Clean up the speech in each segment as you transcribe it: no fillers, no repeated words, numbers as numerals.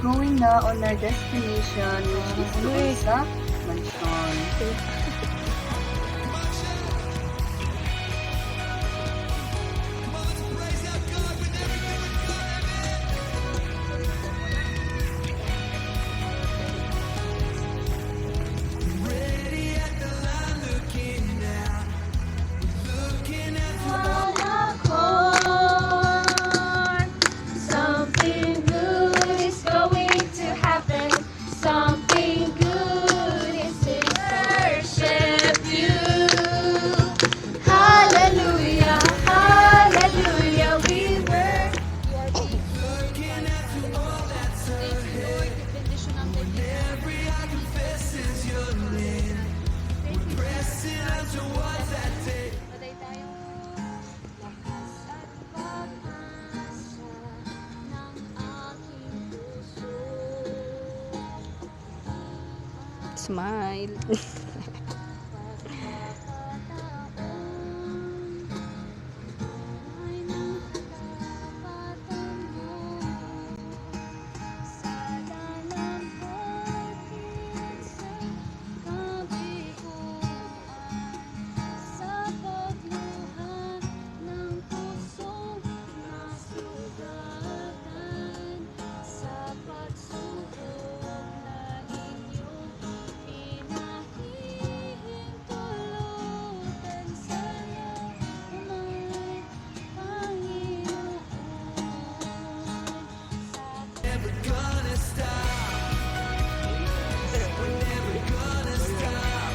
going na on our destination, which is doon sa mansion. Something good is going to happen. Something good is to worship you. Hallelujah, hallelujah, we were. Looking at you all that's ahead. Every eye confesses your name. We're pressing out towards that day. Patay tayo. Lakas at pag-asa ng aking puso. Smile. Ay ng katapatan mo sa dalampot sa kabiguan, sa pagluhan ng pusong nasugatan, sa pagsubok na inyong pinahihintulutan sa'yo, umay Panginoon. Never gonna stop. We're never gonna stop.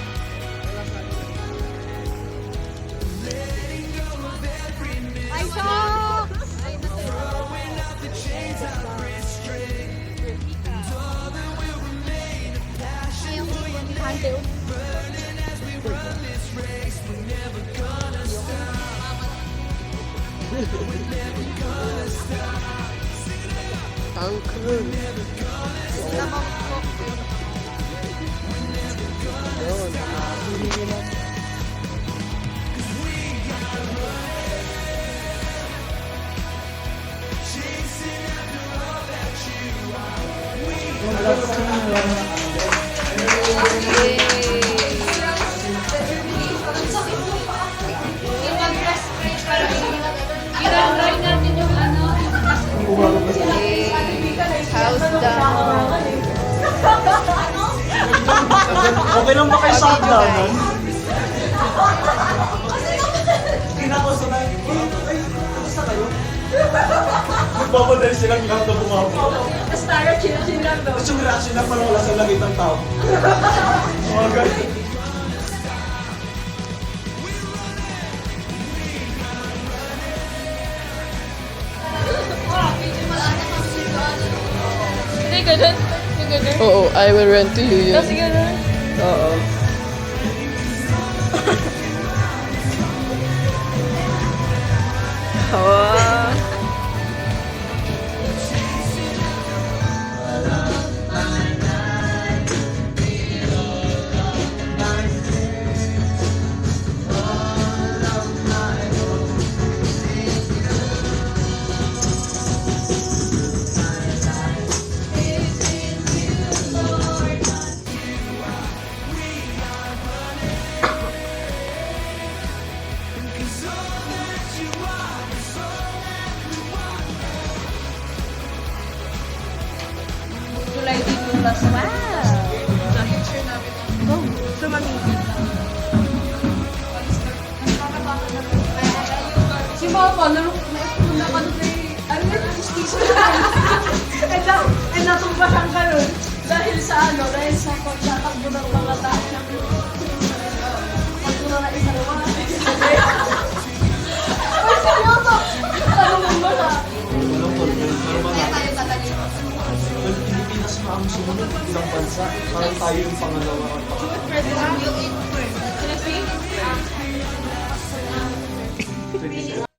Letting go of every mystery. Throwing out the chains of restraint. And all that will remain a passion for your name. Burning as we run this race. We're never gonna stop. We're never gonna stop. Ang cool. Chasing after all that you are. House down. Okay lang ba kayo sa hagdanan? Kinakausa na. Ay, kamusta kayo? Nagpapadali silang lahat na bumabo. Tapos yung reaction na parang wala sa langit ng tao. Mga ganyan. Hindi, ganun. Yung ganun. Oo, I will run to you yun. Kasi ganun. Oo. Oh. July dito plus. Wow! Go! Sumamigil. Si Papa, nalukunan ka doon ano yun? Justice. And natumba siyang ganun. Dahil sa pagtatakbo ng mga tao. Pagturo na isa naman. Ay, seryoso! Tanong mo na. Kaya tayo tatagin. Pilipinas na ang sumunod ilang bansa. Parang tayo yung pangalawa.